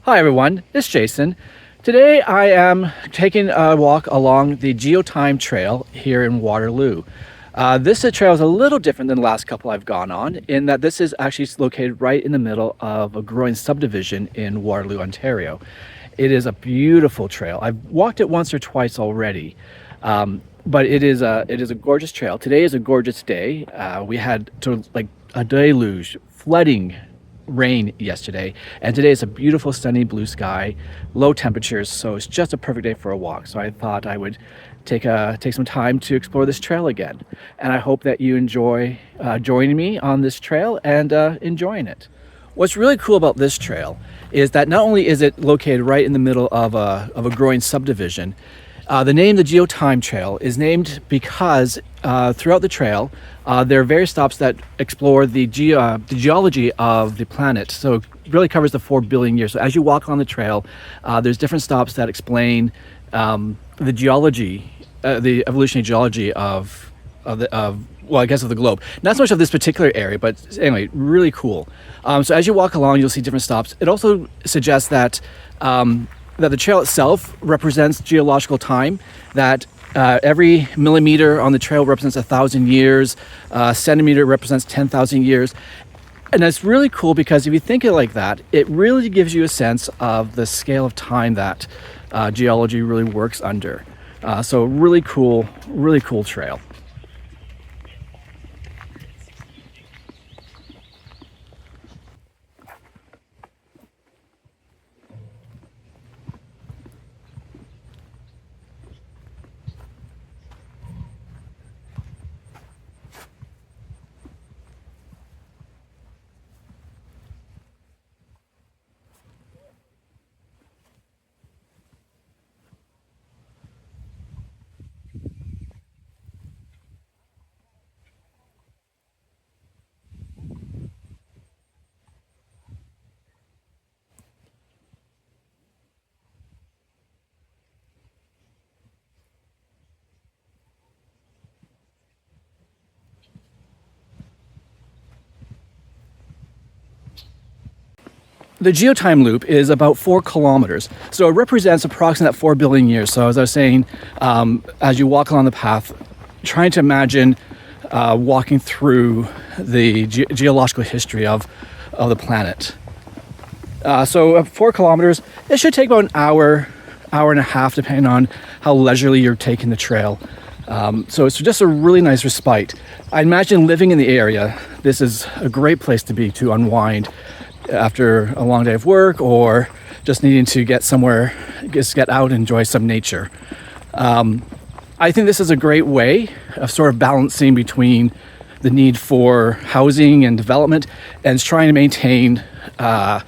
Hi everyone, it's Jason. Today I am taking a walk along the Geotime Trail here in Waterloo. This trail is a little different than the last couple I've gone on in that this is actually located right in the middle of a growing subdivision in Waterloo, Ontario. It is a beautiful trail. I've walked it once or twice already, but it is a gorgeous trail. Today is a gorgeous day. We had a deluge, flooding rain yesterday, and today is a beautiful sunny blue sky, low temperatures, so it's just a perfect day for a walk. So I thought I would take some time to explore this trail again, and I hope that you enjoy joining me on this trail and enjoying it. What's really cool about this trail is that not only is it located right in the middle of a growing subdivision, the name the Geotime Trail is named because throughout the trail there are various stops that explore the geology of the planet. So it really covers the 4 billion years. So as you walk on the trail, there's different stops that explain the geology, the evolutionary geology of the globe. Not so much of this particular area, but anyway, really cool. So as you walk along, you'll see different stops. It also suggests that the trail itself represents geological time, that every millimeter on the trail represents 1,000 years, centimeter represents 10,000 years. And that's really cool because if you think of it like that, it really gives you a sense of the scale of time that geology really works under. So really cool trail. The geotime loop is about 4 kilometers, so it represents approximately 4 billion years. So as I was saying, as you walk along the path, trying to imagine walking through the geological history of the planet. So 4 kilometers, it should take about an hour and a half, depending on how leisurely you're taking the trail. So it's just a really nice respite. I imagine living in the area, this is a great place to be to unwind after a long day of work, or just needing to get somewhere, just get out and enjoy some nature. I think this is a great way of sort of balancing between the need for housing and development and trying to maintain an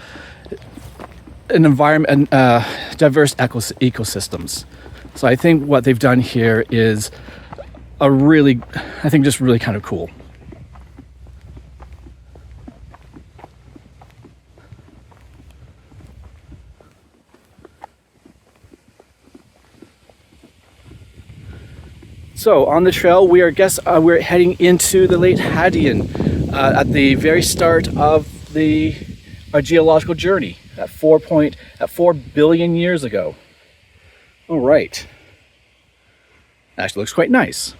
environment, diverse ecosystems. So I think what they've done here is just really kind of cool. So on the trail, we're heading into the late Hadean at the very start of our geological journey at 4 billion years ago. All right, actually looks quite nice.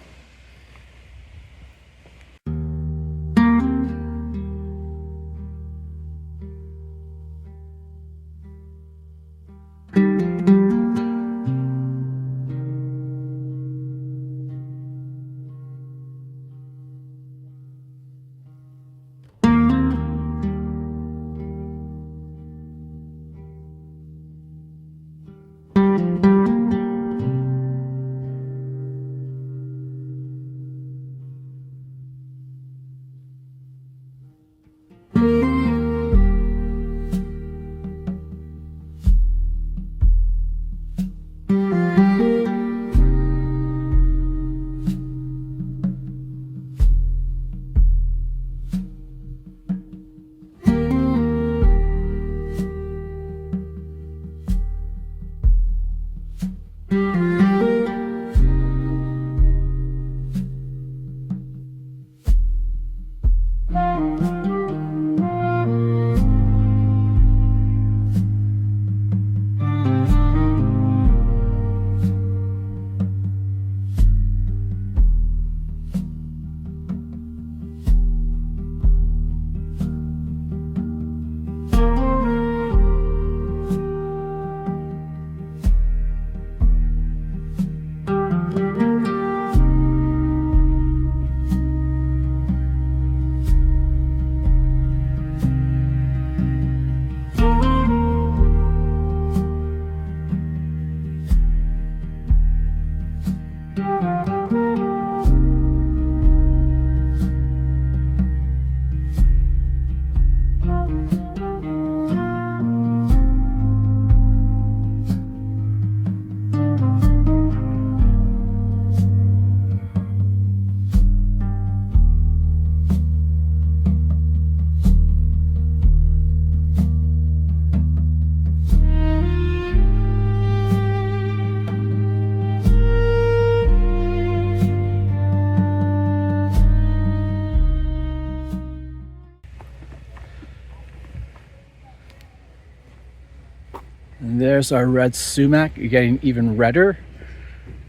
And there's our red sumac, getting even redder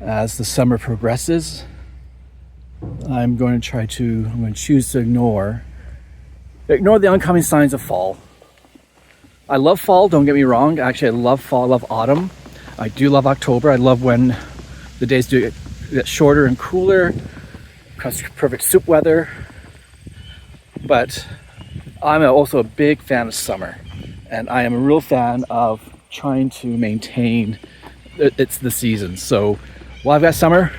as the summer progresses. I'm going to choose to ignore the oncoming signs of fall. I love fall, don't get me wrong. Actually, I love fall, I love autumn. I do love October. I love when the days do get shorter and cooler. Perfect soup weather. But I'm also a big fan of summer. And I am a real fan of trying to maintain the seasons. So while I've got summer,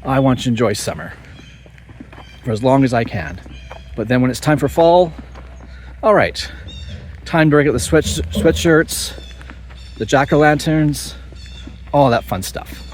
I want to enjoy summer for as long as I can. But then when it's time for fall, all right, time to break out the sweatshirts, the jack-o'-lanterns, all that fun stuff.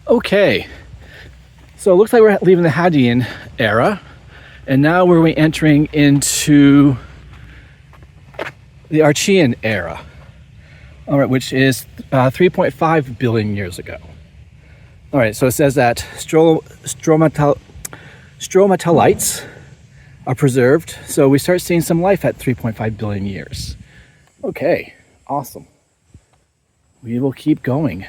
Okay, so it looks like we're leaving the Hadean era, and now we're entering into the Archean era, all right, which is 3.5 billion years ago. All right, so it says that stromatolites are preserved, so we start seeing some life at 3.5 billion years. Okay, awesome. We will keep going.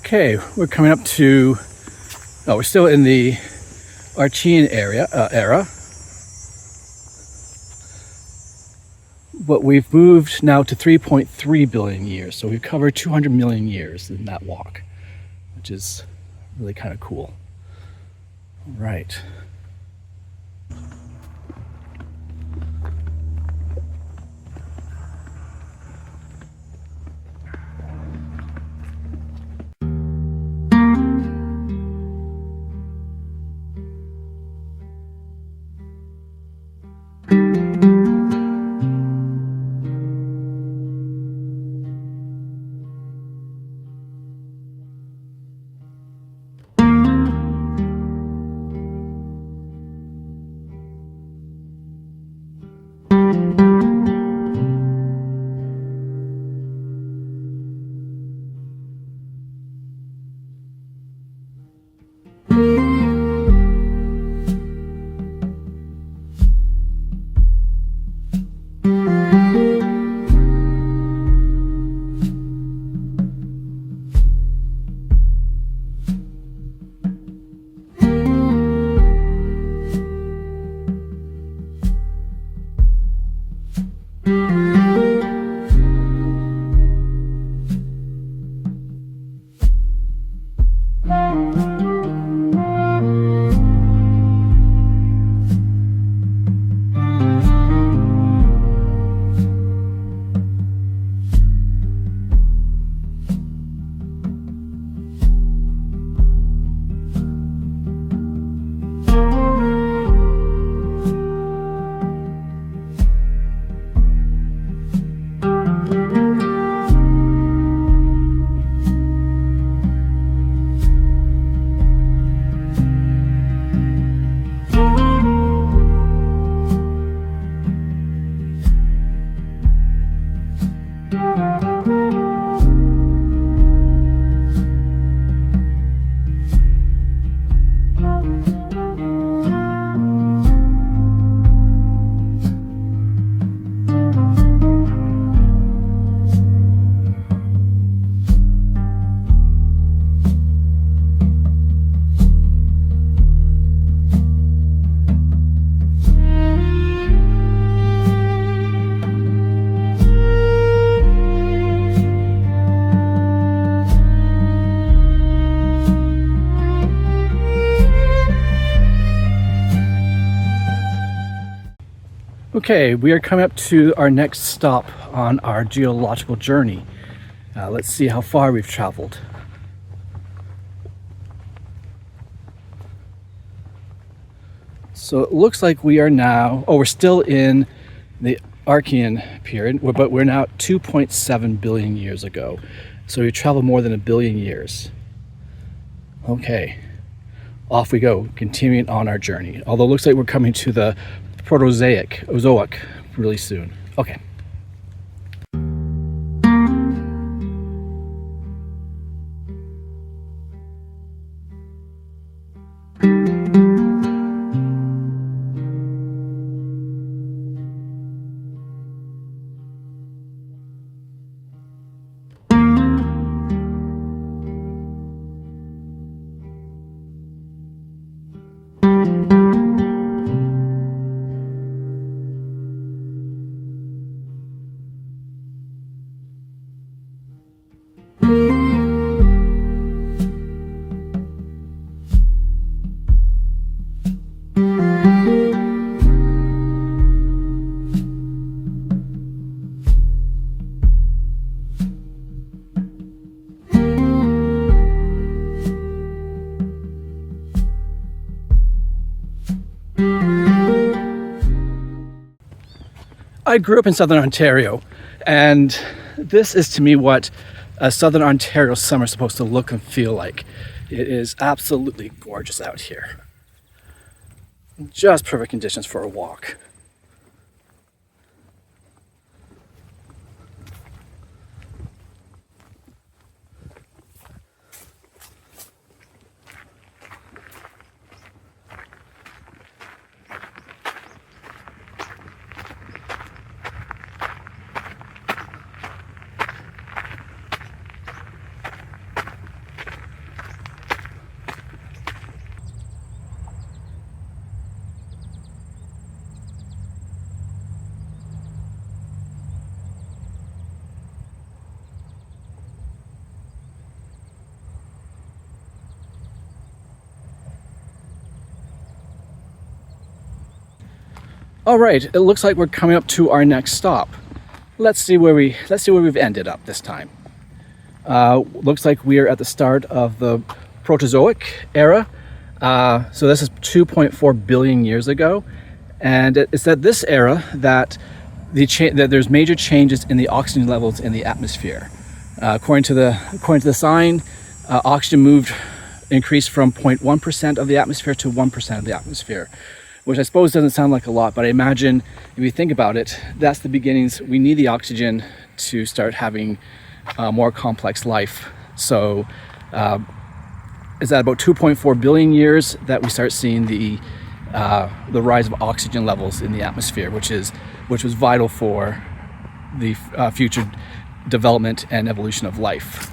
Okay, we're coming up to, we're still in the Archean era, but we've moved now to 3.3 billion years. So we've covered 200 million years in that walk, which is really kind of cool. All right. Okay, we are coming up to our next stop on our geological journey. Let's see how far we've traveled. So it looks like we are now, we're still in the Archean period, but we're now 2.7 billion years ago. So we traveled more than 1 billion years. Okay, off we go, continuing on our journey. Although it looks like we're coming to the Proterozoic really soon. Okay. I grew up in Southern Ontario, and this is to me what a Southern Ontario summer is supposed to look and feel like. It is absolutely gorgeous out here. Just perfect conditions for a walk. All right, it looks like we're coming up to our next stop. Let's see where we've ended up this time. Looks like we are at the start of the Proterozoic era. So this is 2.4 billion years ago, and it's at this era that that there's major changes in the oxygen levels in the atmosphere. According to the sign, oxygen increased from 0.1% of the atmosphere to 1% of the atmosphere, which I suppose doesn't sound like a lot, but I imagine if you think about it, that's the beginnings. We need the oxygen to start having more complex life. So it's at about 2.4 billion years that we start seeing the rise of oxygen levels in the atmosphere, which was vital for the future development and evolution of life.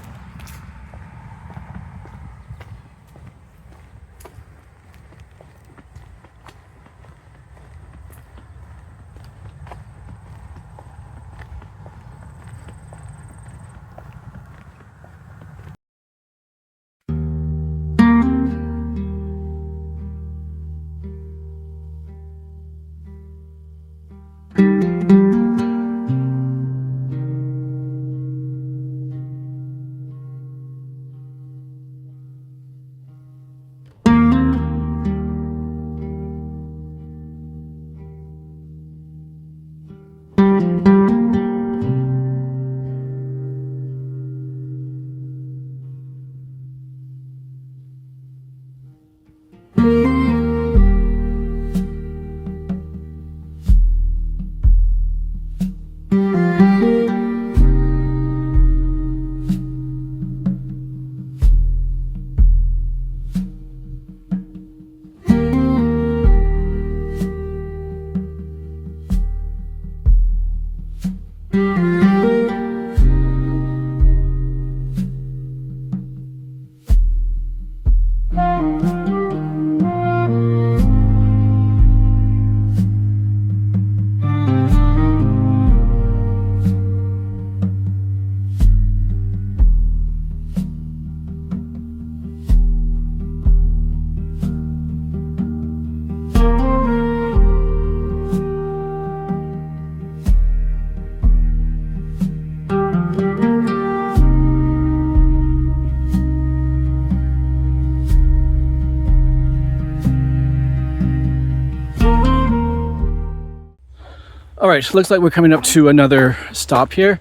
All right, so looks like we're coming up to another stop here.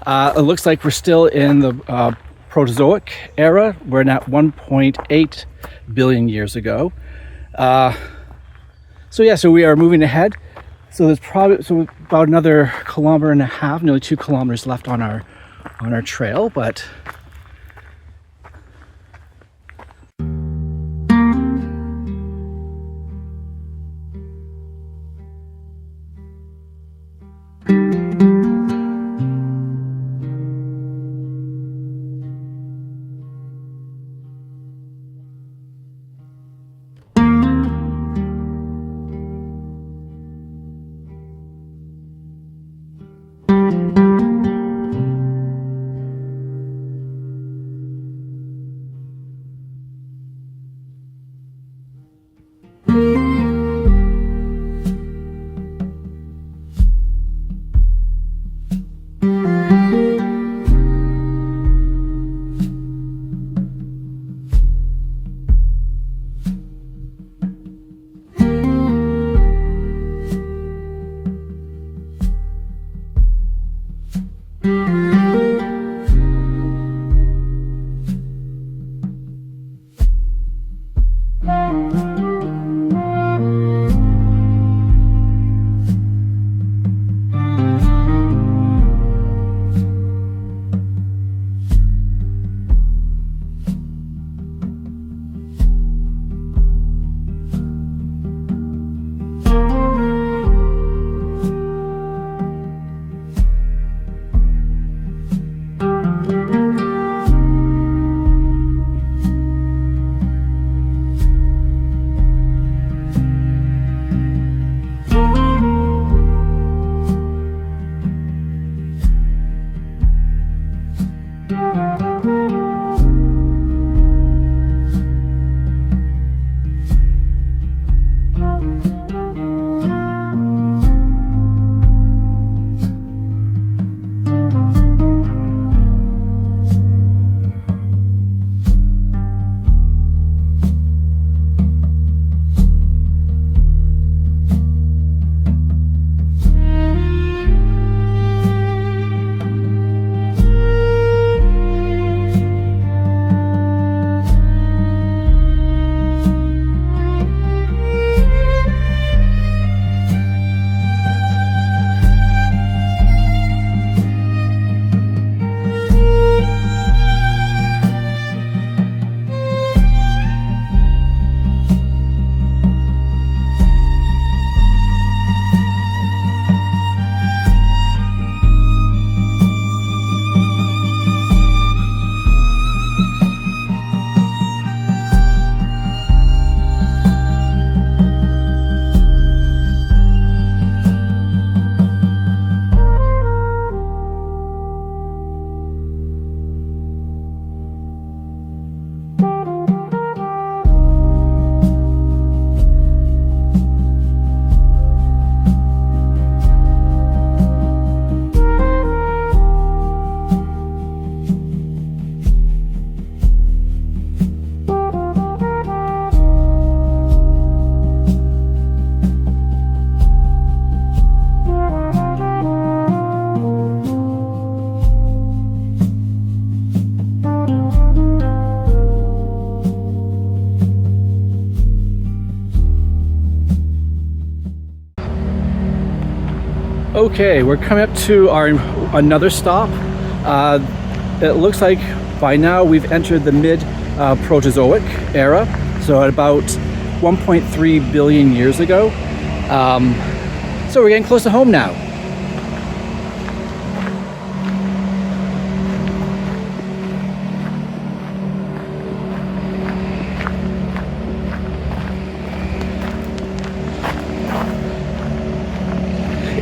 It looks like we're still in the Proterozoic era. We're at 1.8 billion years ago. So we are moving ahead. So there's probably about another 1.5 kilometers, nearly 2 kilometers left on our trail, but okay, we're coming up to another stop. It looks like by now we've entered the mid-Proterozoic era, so at about 1.3 billion years ago. So we're getting close to home now.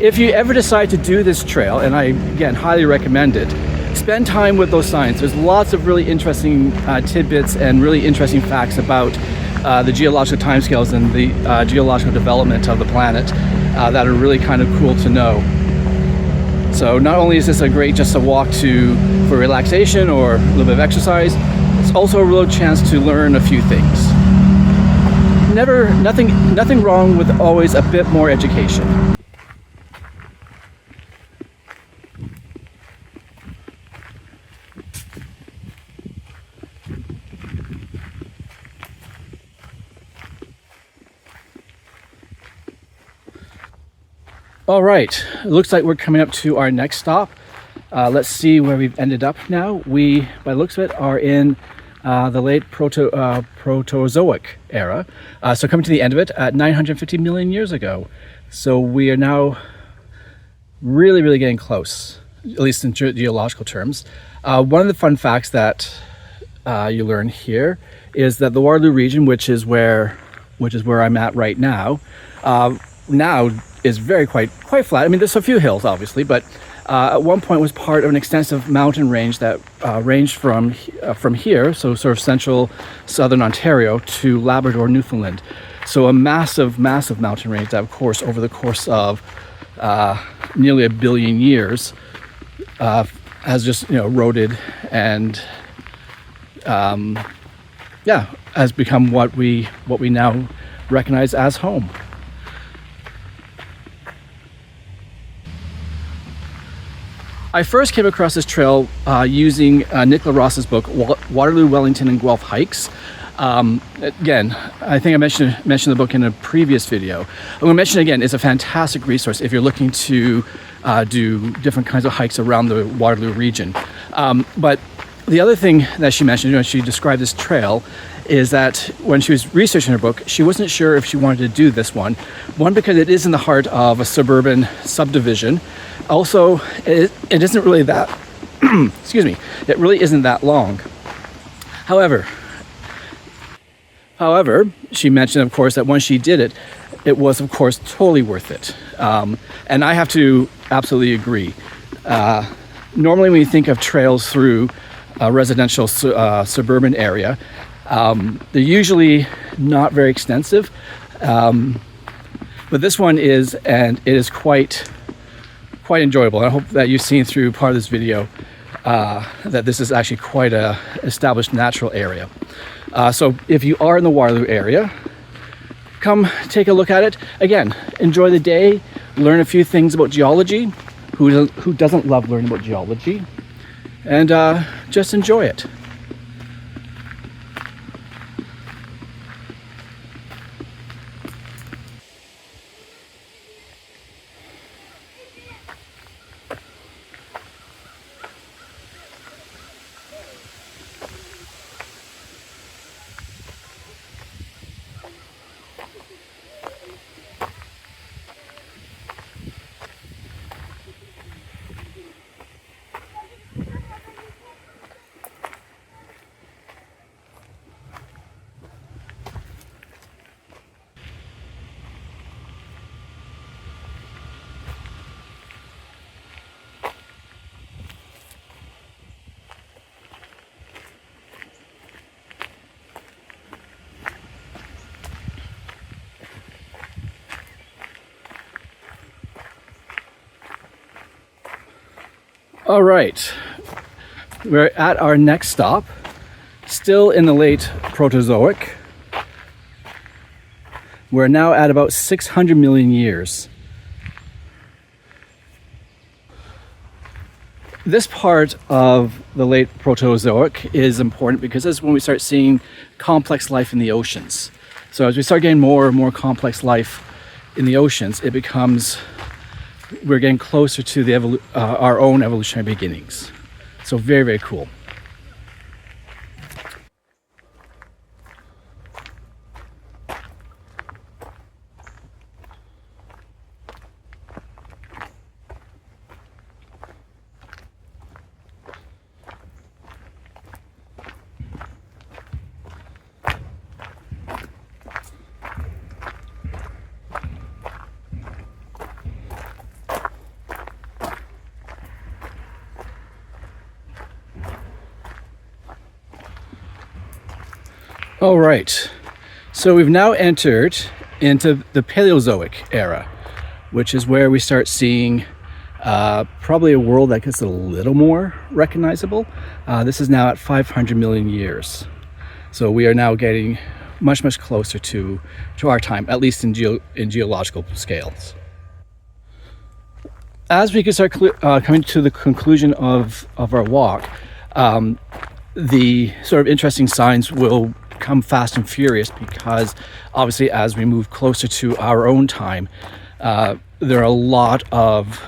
If you ever decide to do this trail, and I again highly recommend it, spend time with those scientists. There's lots of really interesting tidbits and really interesting facts about the geological timescales and the geological development of the planet that are really kind of cool to know. So not only is this a great just a walk for relaxation or a little bit of exercise, it's also a real chance to learn a few things. Nothing wrong with always a bit more education. All right, it looks like we're coming up to our next stop. Let's see where we've ended up now. We, by the looks of it, are in the late Proterozoic era. So coming to the end of it at 950 million years ago. So we are now really getting close, at least in geological terms. One of the fun facts that you learn here is that the Waterloo region, which is where I'm at right now, now is quite flat. I mean, there's a few hills, obviously, but at one point was part of an extensive mountain range that ranged from here, so sort of central southern Ontario, to Labrador, Newfoundland. So a massive mountain range that, of course, over the course of nearly 1 billion years, has just eroded and has become what we now recognize as home. I first came across this trail using Nicola Ross's book, Waterloo, Wellington, and Guelph Hikes. Again, I think I mentioned the book in a previous video. I'm going to mention it again. It's a fantastic resource if you're looking to do different kinds of hikes around the Waterloo region. But the other thing that she mentioned when she described this trail is that when she was researching her book, she wasn't sure if she wanted to do this one. One, because it is in the heart of a suburban subdivision. Also, it isn't really that, excuse me, it really isn't that long. However, she mentioned, of course, that once she did it, it was, of course, totally worth it. And I have to absolutely agree. Normally, when you think of trails through a residential suburban area, they're usually not very extensive. But this one is, and it is quite enjoyable. I hope that you've seen through part of this video that this is actually quite a established natural area. So if you are in the Waterloo area, come take a look at it. Again, enjoy the day, learn a few things about geology. Who doesn't love learning about geology? And just enjoy it. All right, we're at our next stop, still in the late Proterozoic. We're now at about 600 million years. This part of the late Proterozoic is important because this is when we start seeing complex life in the oceans. So as we start getting more and more complex life in the oceans, we're getting closer to our own evolutionary beginnings. So very cool. All right, so we've now entered into the Paleozoic era, which is where we start seeing probably a world that gets a little more recognizable. This is now at 500 million years. So we are now getting much closer to our time, at least in geological scales. As we can start coming to the conclusion of our walk, the sort of interesting signs will come fast and furious, because obviously as we move closer to our own time, there are a lot of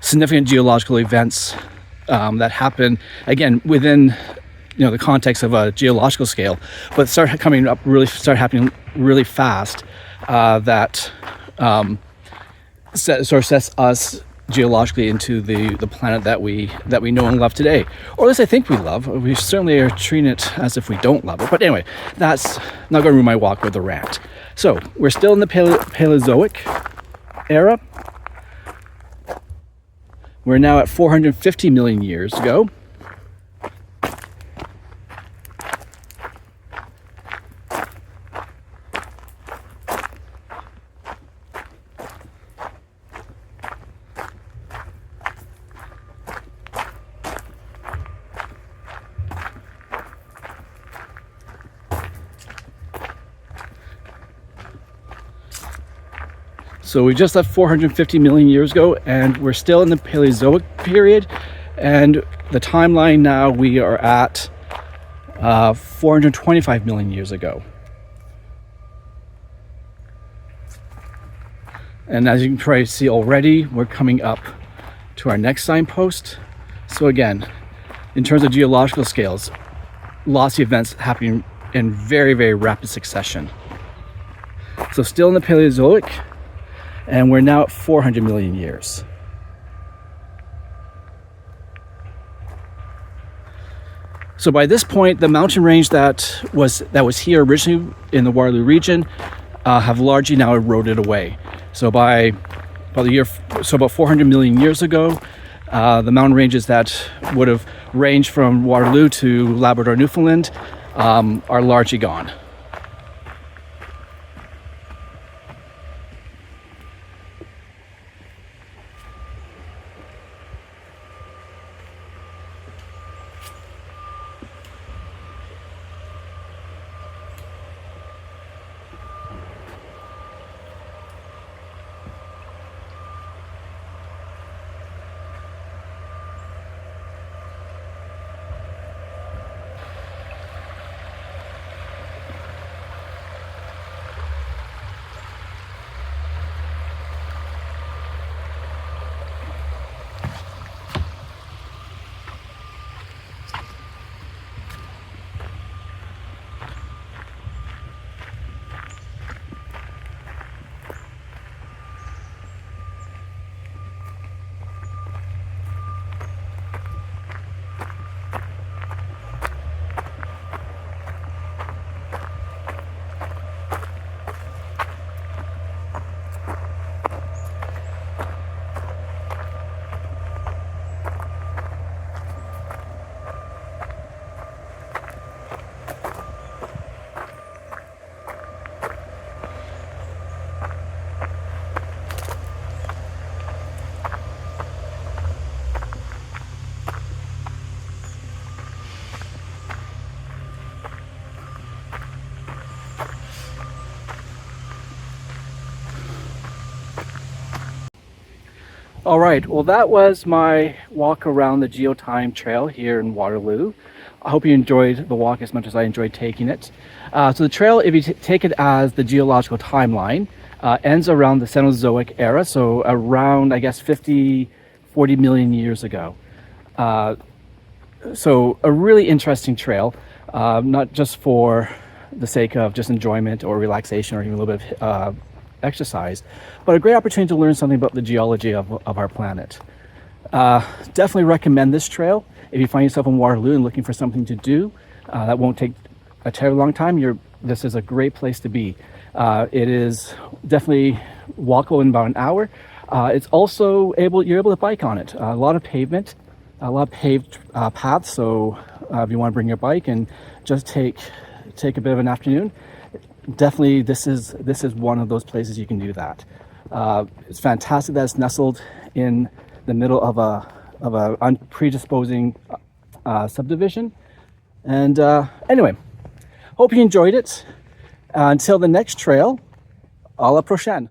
significant geological events that happen, again, within the context of a geological scale, but start happening really fast, that sort of sets us geologically into the planet that we know and love today, or at least I think we love. We certainly are treating it as if we don't love it. But anyway, that's not going to ruin my walk with a rant. So we're still in the Paleozoic era. We're now at 450 million years ago. So we just left 450 million years ago, and we're still in the Paleozoic period. And the timeline now, we are at 425 million years ago. And as you can probably see already, we're coming up to our next signpost. So again, in terms of geological scales, lots of events happening in very, very rapid succession. So still in the Paleozoic, and we're now at 400 million years. So by this point, the mountain range that was here originally in the Waterloo region have largely now eroded away. So about 400 million years ago, the mountain ranges that would have ranged from Waterloo to Labrador, Newfoundland, are largely gone. All right, well, that was my walk around the Geotime Trail here in Waterloo. I hope you enjoyed the walk as much as I enjoyed taking it. So the trail, if you take it as the geological timeline, ends around the Cenozoic era, so around, I guess, 40 million years ago. So a really interesting trail, not just for the sake of just enjoyment or relaxation or even a little bit of exercise, but a great opportunity to learn something about the geology of our planet. Definitely recommend this trail if you find yourself in Waterloo and looking for something to do that won't take a terribly long time. This is a great place to be. It is definitely walkable in about an hour. It's also you're able to bike on it. A lot of pavement, a lot of paved paths. So if you want to bring your bike and just take a bit of an afternoon, definitely this is one of those places you can do that. It's fantastic that it's nestled in the middle of a predisposing subdivision. And anyway, hope you enjoyed it. Until the next trail, à la prochaine.